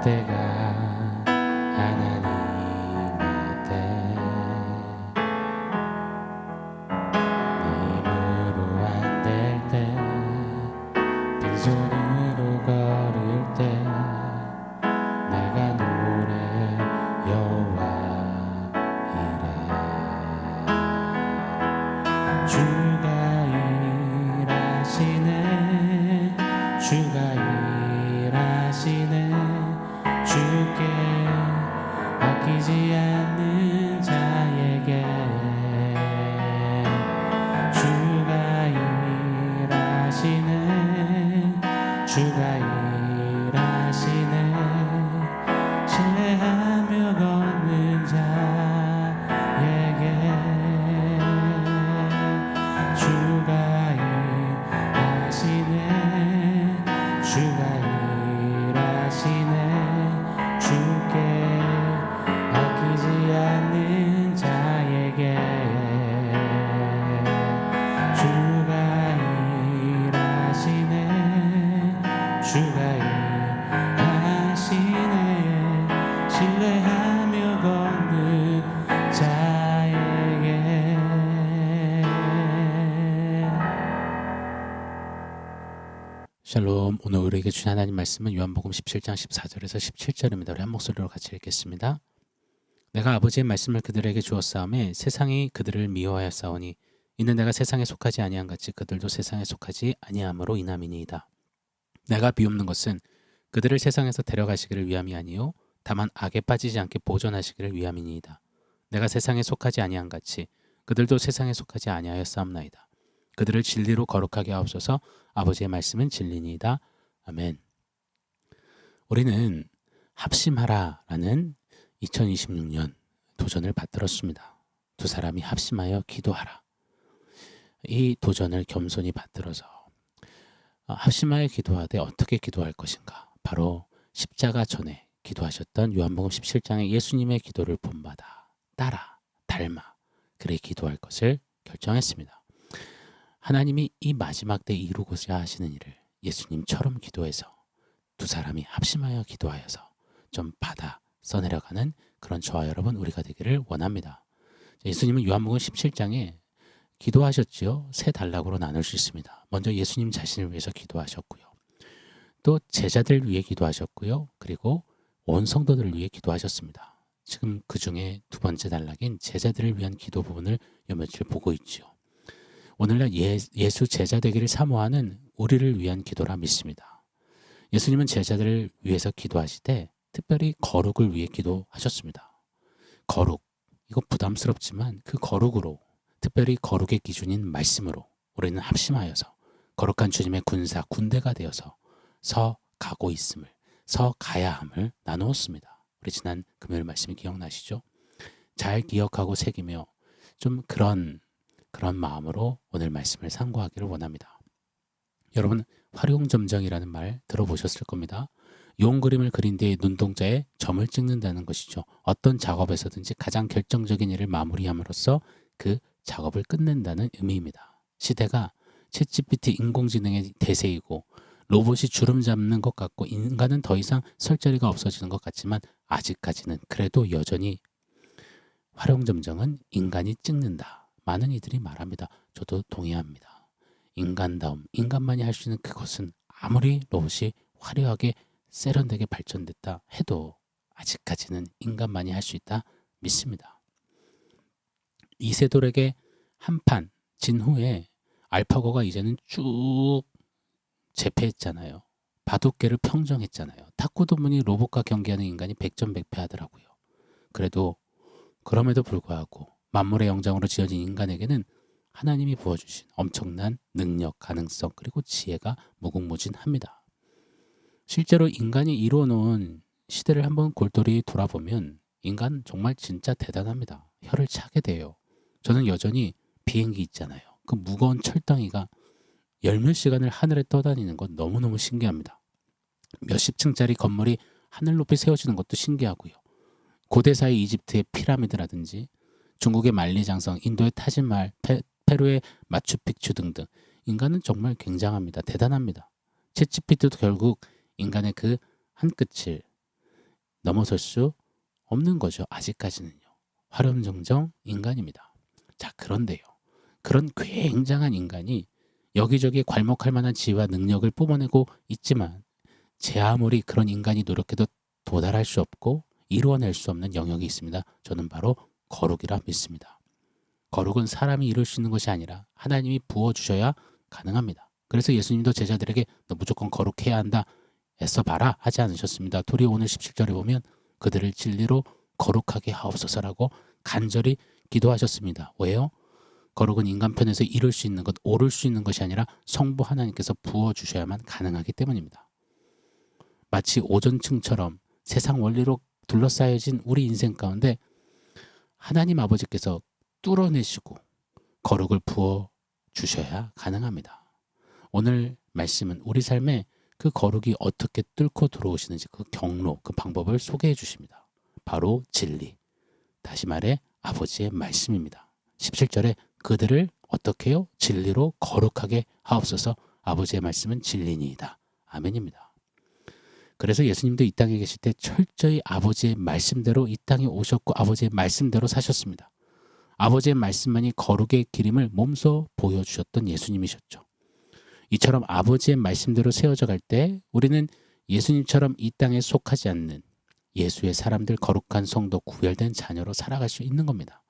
때가 하나님의 때, 내 힘으로 안 될 때, 빈손으로 걸을 때 내가 노래 여호와 이래. 주가 일하시네, 주가 일하시네, 주께 아끼지 않는 자에게. 주가 일하시네, 주가 일하시네, 신뢰하며 걷는 자에게. 주가 일하시네, 주가 일하시네, 주께 아끼지 않는 자에게. 주가 일하시네, 주가 일하시네, 신뢰하며 걷는 자에게. 샬롬. 오늘 우리에게 주신 하나님 말씀은 요한복음 17장 14절에서 17절입니다. 우리 한 목소리로 같이 읽겠습니다. 내가 아버지의 말씀을 그들에게 주었사오매 세상이 그들을 미워하였사오니 이는 내가 세상에 속하지 아니한 같이 그들도 세상에 속하지 아니함으로 인함이니이다. 내가 비옵는 것은 그들을 세상에서 데려가시기를 위함이 아니요 다만 악에 빠지지 않게 보존하시기를 위함이니이다. 내가 세상에 속하지 아니한 같이 그들도 세상에 속하지 아니하였사옵나이다. 그들을 진리로 거룩하게 하옵소서. 아버지의 말씀은 진리니이다. 아멘. 우리는 합심하라라는 2026년 도전을 받들었습니다. 두 사람이 합심하여 기도하라. 이 도전을 겸손히 받들어서 합심하여 기도하되 어떻게 기도할 것인가? 바로 십자가 전에 기도하셨던 요한복음 17장의 예수님의 기도를 본받아 따라 닮아 그래 기도할 것을 결정했습니다. 하나님이 이 마지막 때 이루고자 하시는 일을 예수님처럼 기도해서 두 사람이 합심하여 기도하여서 좀 받아 써내려가는 그런 저와 여러분 우리가 되기를 원합니다. 예수님은 요한복음 17장에 기도하셨지요. 세 단락으로 나눌 수 있습니다. 먼저 예수님 자신을 위해서 기도하셨고요. 또 제자들을 위해 기도하셨고요. 그리고 온 성도들을 위해 기도하셨습니다. 지금 그 중에 두 번째 단락인 제자들을 위한 기도 부분을 요 며칠 보고 있죠. 오늘날 예수 제자 되기를 사모하는 우리를 위한 기도라 믿습니다. 예수님은 제자들을 위해서 기도하시되 특별히 거룩을 위해 기도하셨습니다. 거룩, 이거 부담스럽지만 그 거룩으로, 특별히 거룩의 기준인 말씀으로 우리는 합심하여서 거룩한 주님의 군사, 군대가 되어서 서 가고 있음을, 서 가야 함을 나누었습니다. 우리 지난 금요일 말씀이 기억나시죠? 잘 기억하고 새기며 좀 그런 마음으로 오늘 말씀을 상고하기를 원합니다. 여러분, 활용점정이라는 말 들어보셨을 겁니다. 용 그림을 그린 뒤에 눈동자에 점을 찍는다는 것이죠. 어떤 작업에서든지 가장 결정적인 일을 마무리함으로써 그 작업을 끝낸다는 의미입니다. 시대가 챗GPT 인공지능의 대세이고 로봇이 주름 잡는 것 같고 인간은 더 이상 설 자리가 없어지는 것 같지만 아직까지는 그래도 여전히 활용점정은 인간이 찍는다. 많은 이들이 말합니다. 저도 동의합니다. 인간다움, 인간만이 할 수 있는 그것은 아무리 로봇이 화려하게 세련되게 발전됐다 해도 아직까지는 인간만이 할 수 있다 믿습니다. 이세돌에게 한판 진 후에 알파고가 이제는 쭉 제패했잖아요. 바둑계를 평정했잖아요. 탁구도문이 로봇과 경기하는 인간이 백전백패하더라고요. 그럼에도 불구하고 만물의 영장으로 지어진 인간에게는 하나님이 부어주신 엄청난 능력, 가능성 그리고 지혜가 무궁무진합니다. 실제로 인간이 이루어놓은 시대를 한번 골똘히 돌아보면 인간 정말 진짜 대단합니다. 혀를 차게 돼요. 저는 여전히 비행기 있잖아요. 그 무거운 철덩이가 열몇 시간을 하늘에 떠다니는 건 너무너무 신기합니다. 몇십 층짜리 건물이 하늘 높이 세워지는 것도 신기하고요. 고대사의 이집트의 피라미드라든지 중국의 만리장성, 인도의 타지마할, 페루의 마추픽추 등등 인간은 정말 굉장합니다. 대단합니다. 챗GPT도 결국 인간의 그 한 끝을 넘어설 수 없는 거죠. 아직까지는요. 화렴정정 인간입니다. 자, 그런데요. 그런 굉장한 인간이 여기저기 괄목할 만한 지혜와 능력을 뿜어내고 있지만 제 아무리 그런 인간이 노력해도 도달할 수 없고 이루어낼 수 없는 영역이 있습니다. 저는 바로 거룩이라 믿습니다. 거룩은 사람이 이룰 수 있는 것이 아니라 하나님이 부어주셔야 가능합니다. 그래서 예수님도 제자들에게 너 무조건 거룩해야 한다, 애써봐라 하지 않으셨습니다. 도리 오늘 17절에 보면 그들을 진리로 거룩하게 하옵소서라고 간절히 기도하셨습니다. 왜요? 거룩은 인간 편에서 이룰 수 있는 것, 오를 수 있는 것이 아니라 성부 하나님께서 부어주셔야만 가능하기 때문입니다. 마치 오존층처럼 세상 원리로 둘러싸여진 우리 인생 가운데 하나님 아버지께서 뚫어내시고 거룩을 부어주셔야 가능합니다. 오늘 말씀은 우리 삶에 그 거룩이 어떻게 뚫고 들어오시는지 그 경로, 그 방법을 소개해 주십니다. 바로 진리, 다시 말해 아버지의 말씀입니다. 17절에 그들을 어떻게 해요? 진리로 거룩하게 하옵소서. 아버지의 말씀은 진리니이다. 아멘입니다. 그래서 예수님도 이 땅에 계실 때 철저히 아버지의 말씀대로 이 땅에 오셨고 아버지의 말씀대로 사셨습니다. 아버지의 말씀만이 거룩의 기림을 몸소 보여주셨던 예수님이셨죠. 이처럼 아버지의 말씀대로 세워져 갈 때 우리는 예수님처럼 이 땅에 속하지 않는 예수의 사람들, 거룩한 성도, 구별된 자녀로 살아갈 수 있는 겁니다.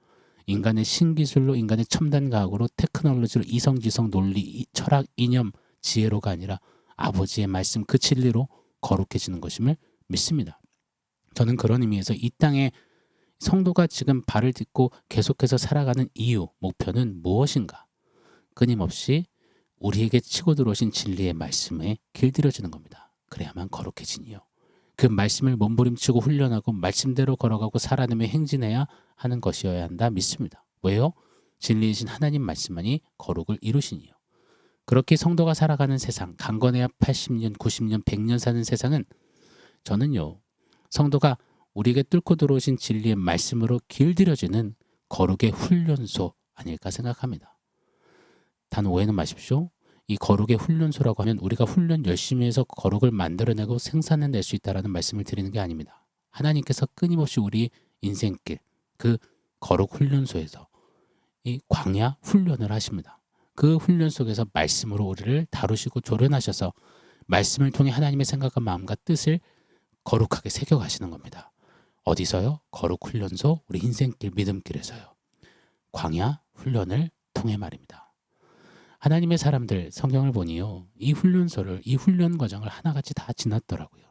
인간의 신기술로, 인간의 첨단 과학으로, 테크놀로지로, 이성지성, 논리, 철학, 이념, 지혜로가 아니라 아버지의 말씀 그 진리로 거룩해지는 것임을 믿습니다. 저는 그런 의미에서 이 땅에 성도가 지금 발을 딛고 계속해서 살아가는 이유, 목표는 무엇인가? 끊임없이 우리에게 치고 들어오신 진리의 말씀에 길들여지는 겁니다. 그래야만 거룩해지니요. 그 말씀을 몸부림치고 훈련하고 말씀대로 걸어가고 살아내며 행진해야 하는 것이어야 한다 믿습니다. 왜요? 진리이신 하나님 말씀만이 거룩을 이루시니요. 그렇게 성도가 살아가는 세상, 강건해야 80년, 90년, 100년 사는 세상은 저는요, 성도가 우리에게 뚫고 들어오신 진리의 말씀으로 길들여지는 거룩의 훈련소 아닐까 생각합니다. 단 오해는 마십시오. 이 거룩의 훈련소라고 하면 우리가 훈련 열심히 해서 거룩을 만들어내고 생산해낼 수 있다는 말씀을 드리는 게 아닙니다. 하나님께서 끊임없이 우리 인생길, 그 거룩 훈련소에서 이 광야 훈련을 하십니다. 그 훈련 속에서 말씀으로 우리를 다루시고 조련하셔서 말씀을 통해 하나님의 생각과 마음과 뜻을 거룩하게 새겨가시는 겁니다. 어디서요? 거룩 훈련소, 우리 인생길, 믿음길에서요. 광야 훈련을 통해 말입니다. 하나님의 사람들 성경을 보니요, 이 훈련소를, 이 훈련 과정을 하나같이 다 지났더라고요.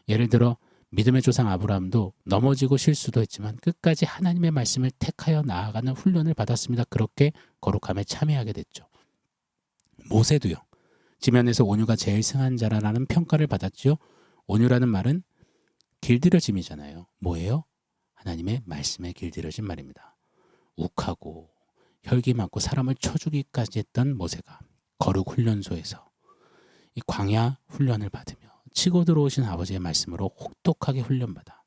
예를 들어 믿음의 조상 아브라함도 넘어지고 실수도 했지만 끝까지 하나님의 말씀을 택하여 나아가는 훈련을 받았습니다. 그렇게 거룩함에 참여하게 됐죠. 모세도요, 지면에서 온유가 제일 승한 자라는 평가를 받았죠. 온유라는 말은 길들여짐이잖아요. 뭐예요? 하나님의 말씀에 길들여진 말입니다. 욱하고 혈기 많고 사람을 쳐주기까지 했던 모세가 거룩 훈련소에서 이 광야 훈련을 받으며 치고 들어오신 아버지의 말씀으로 혹독하게 훈련받아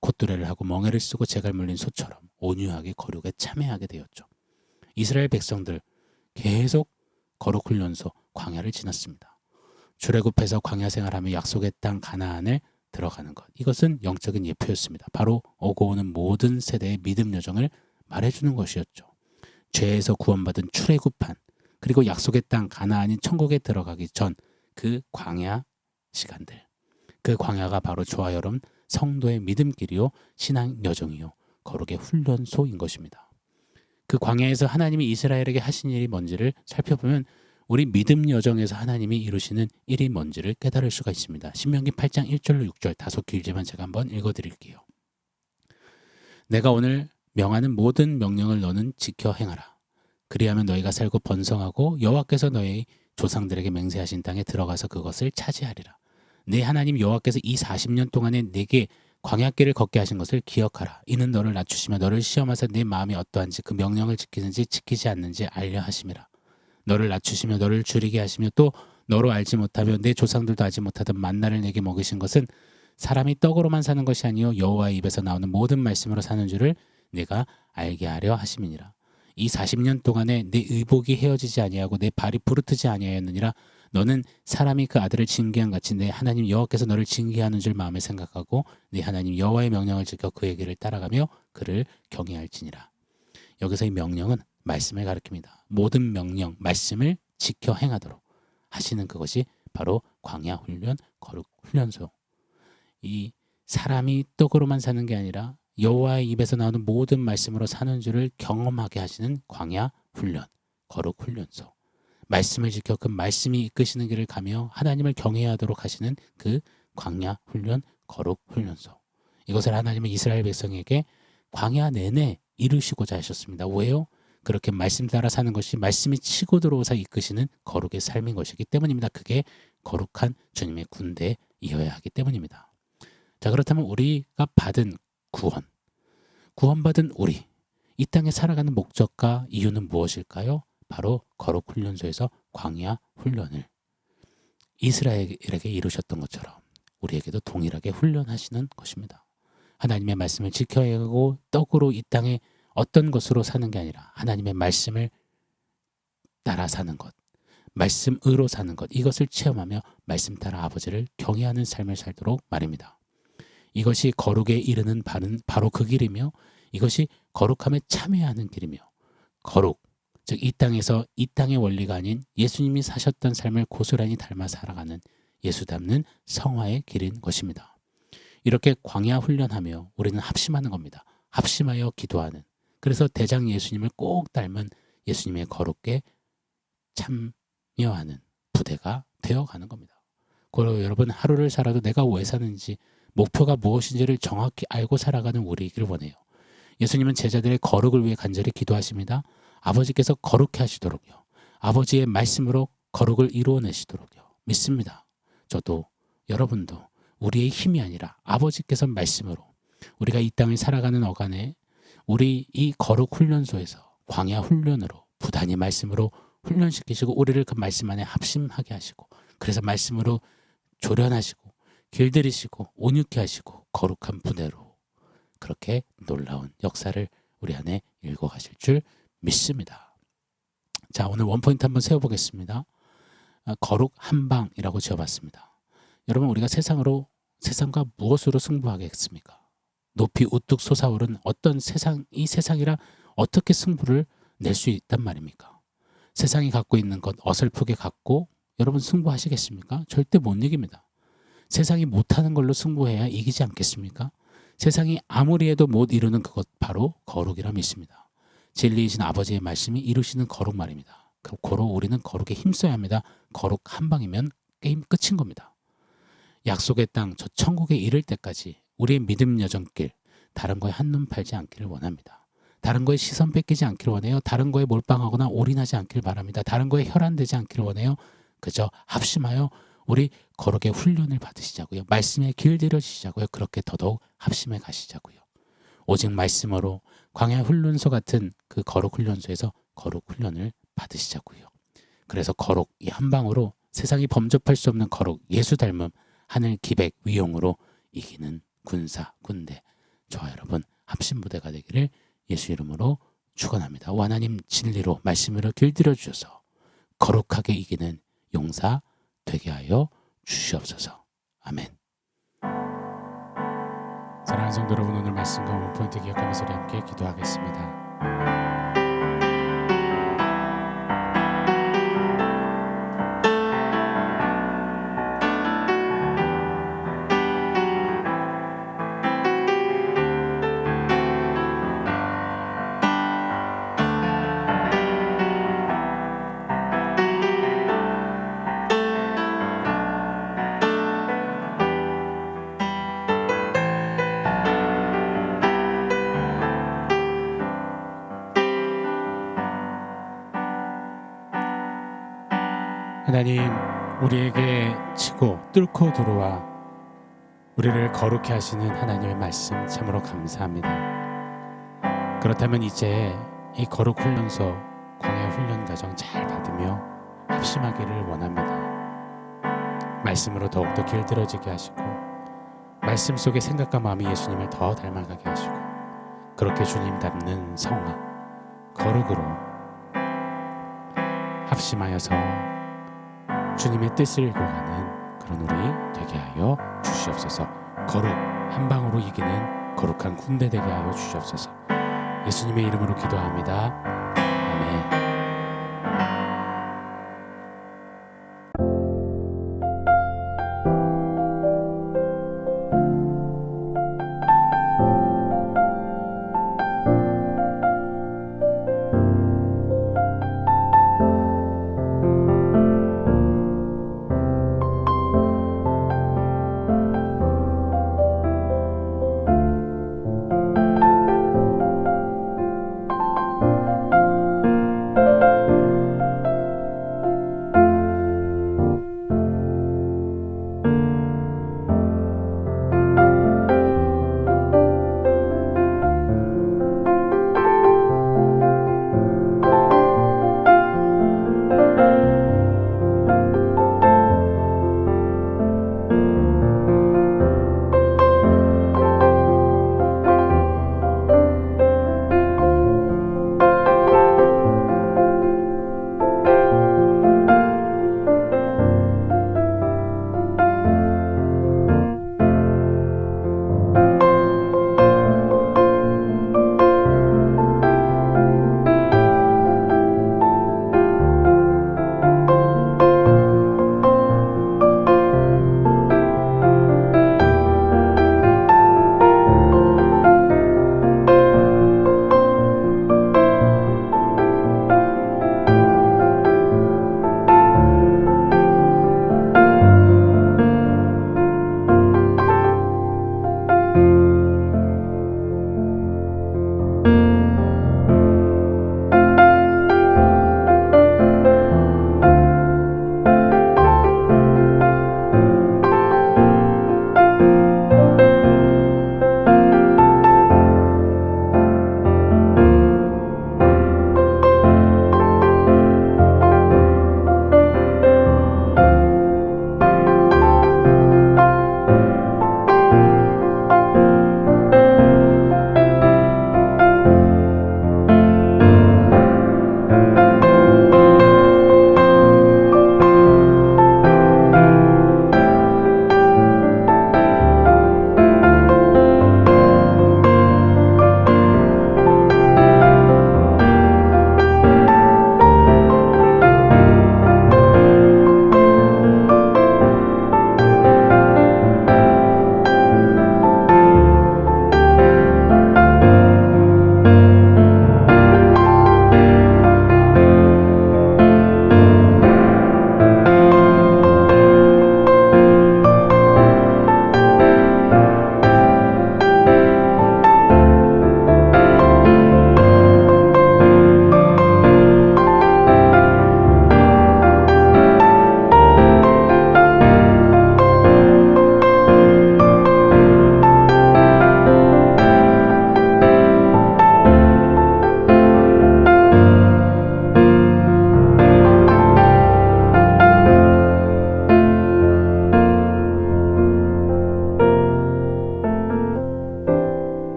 콧두레를 하고 멍에를 쓰고 재갈 물린 소처럼 온유하게 거룩에 참여하게 되었죠. 이스라엘 백성들 계속 거룩 훈련소 광야를 지났습니다. 출애굽해서 광야 생활하며 약속의 땅 가나안을 들어가는 것. 이것은 영적인 예표였습니다. 바로 오고 오는 모든 세대의 믿음 여정을 말해주는 것이었죠. 죄에서 구원받은 출애굽한, 그리고 약속의 땅 가나안인 천국에 들어가기 전 그 광야 시간들, 그 광야가 바로 저와 여러분 성도의 믿음길이요, 신앙 여정이요, 거룩의 훈련소인 것입니다. 그 광야에서 하나님이 이스라엘에게 하신 일이 뭔지를 살펴보면 우리 믿음 여정에서 하나님이 이루시는 일이 뭔지를 깨달을 수가 있습니다. 신명기 8장 1절로 6절, 다소 길지만 제가 한번 읽어드릴게요. 내가 오늘 명하는 모든 명령을 너는 지켜 행하라. 그리하면 너희가 살고 번성하고 여호와께서 너희 조상들에게 맹세하신 땅에 들어가서 그것을 차지하리라. 네 하나님 여호와께서 이 40년 동안에 네게 광야길을 걷게 하신 것을 기억하라. 이는 너를 낮추시며 너를 시험하사 네 마음이 어떠한지 그 명령을 지키는지 지키지 않는지 알려 하심이라. 너를 낮추시며 너를 줄이게 하시며 또 너로 알지 못하며 내 조상들도 알지 못하던 만나를 내게 먹이신 것은 사람이 떡으로만 사는 것이 아니요 여호와의 입에서 나오는 모든 말씀으로 사는 줄을 내가 알게 하려 하심이니라. 이 40년 동안에 내 의복이 헤어지지 아니하고 내 발이 부르트지 아니하였느니라. 너는 사람이 그 아들을 징계한 같이 내 하나님 여호와께서 너를 징계하는 줄 마음에 생각하고 네 하나님 여호와의 명령을 지켜 그의 길을 따라가며 그를 경외할지니라. 여기서 이 명령은 말씀을 가리킵니다. 모든 명령, 말씀을 지켜 행하도록 하시는 그것이 바로 광야 훈련, 거룩 훈련소. 이 사람이 떡으로만 사는 게 아니라 여호와의 입에서 나오는 모든 말씀으로 사는 줄을 경험하게 하시는 광야 훈련, 거룩 훈련소. 말씀을 지켜 그 말씀이 이끄시는 길을 가며 하나님을 경외하도록 하시는 그 광야 훈련, 거룩 훈련소. 이것을 하나님은 이스라엘 백성에게 광야 내내 이루시고자 하셨습니다. 왜요? 그렇게 말씀 따라 사는 것이 말씀이 치고 들어오사 이끄시는 거룩의 삶인 것이기 때문입니다. 그게 거룩한 주님의 군대이어야 하기 때문입니다. 자, 그렇다면 우리가 받은 구원받은 우리, 이 땅에 살아가는 목적과 이유는 무엇일까요? 바로 거룩 훈련소에서 광야 훈련을 이스라엘에게 이루셨던 것처럼 우리에게도 동일하게 훈련하시는 것입니다. 하나님의 말씀을 지켜야 하고 떡으로 이 땅에 어떤 것으로 사는 게 아니라 하나님의 말씀을 따라 사는 것, 말씀으로 사는 것, 이것을 체험하며 말씀 따라 아버지를 경외하는 삶을 살도록 말입니다. 이것이 거룩에 이르는 바로 그 길이며 이것이 거룩함에 참여하는 길이며 거룩, 즉 이 땅에서 이 땅의 원리가 아닌 예수님이 사셨던 삶을 고스란히 닮아 살아가는 예수 닮는 성화의 길인 것입니다. 이렇게 광야 훈련하며 우리는 합심하는 겁니다. 합심하여 기도하는, 그래서 대장 예수님을 꼭 닮은 예수님의 거룩에 참여하는 부대가 되어가는 겁니다. 그리고 여러분, 하루를 살아도 내가 왜 사는지, 목표가 무엇인지를 정확히 알고 살아가는 우리이길 원해요. 예수님은 제자들의 거룩을 위해 간절히 기도하십니다. 아버지께서 거룩해 하시도록요, 아버지의 말씀으로 거룩을 이루어내시도록요 믿습니다. 저도 여러분도 우리의 힘이 아니라 아버지께서 말씀으로 우리가 이 땅을 살아가는 어간에 우리 이 거룩 훈련소에서 광야 훈련으로 부단히 말씀으로 훈련시키시고 우리를 그 말씀 안에 합심하게 하시고, 그래서 말씀으로 조련하시고 길들이시고 온유케 하시고 거룩한 부대로 그렇게 놀라운 역사를 우리 안에 읽어가실 줄 믿습니다. 자, 오늘 원포인트 한번 세워보겠습니다. 거룩 한방이라고 지어봤습니다. 여러분, 우리가 세상과 무엇으로 승부하겠습니까? 높이 우뚝 솟아오른 어떤 이 세상이라 어떻게 승부를 낼 수 있단 말입니까? 세상이 갖고 있는 것 어설프게 갖고 여러분 승부하시겠습니까? 절대 못 이깁니다. 세상이 못하는 걸로 승부해야 이기지 않겠습니까? 세상이 아무리 해도 못 이루는 그것 바로 거룩이라 믿습니다. 진리이신 아버지의 말씀이 이루시는 거룩 말입니다. 고로 우리는 거룩에 힘써야 합니다. 거룩 한 방이면 게임 끝인 겁니다. 약속의 땅, 저 천국에 이를 때까지 우리의 믿음 여정길, 다른 거에 한눈 팔지 않기를 원합니다. 다른 거에 시선 뺏기지 않기를 원해요. 다른 거에 몰빵하거나 올인하지 않기를 바랍니다. 다른 거에 혈안되지 않기를 원해요. 그저 합심하여 우리 거룩의 훈련을 받으시자고요. 말씀에 길들여지시자고요. 그렇게 더더욱 합심해 가시자고요. 오직 말씀으로 광야 훈련소 같은 그 거룩 훈련소에서 거룩 훈련을 받으시자고요. 그래서 거룩 이 한 방으로 세상이 범접할 수 없는 거룩, 예수 닮음, 하늘 기백 위용으로 이기는 군사 군대, 저와 여러분 합심부대가 되기를 예수 이름으로 축원합니다. 하나님 진리로 말씀으로 길들여 주셔서 거룩하게 이기는 용사 되게 하여 주시옵소서. 아멘. 사랑하는 성도 여러분, 오늘 말씀과 원포인트 기억하면서 우리 함께 기도하겠습니다. 하나님, 우리에게 치고 뚫고 들어와 우리를 거룩해 하시는 하나님의 말씀 참으로 감사합니다. 그렇다면 이제 이 거룩 훈련소, 광야 훈련 과정 잘 받으며 합심하기를 원합니다. 말씀으로 더욱더 길들어지게 하시고 말씀 속의 생각과 마음이 예수님을 더 닮아가게 하시고 그렇게 주님 닮는 성화, 거룩으로 합심하여서 주님의 뜻을 구하는 그런 우리 되게 하여 주시옵소서. 거룩 한 방으로 이기는 거룩한 군대 되게 하여 주시옵소서. 예수님의 이름으로 기도합니다.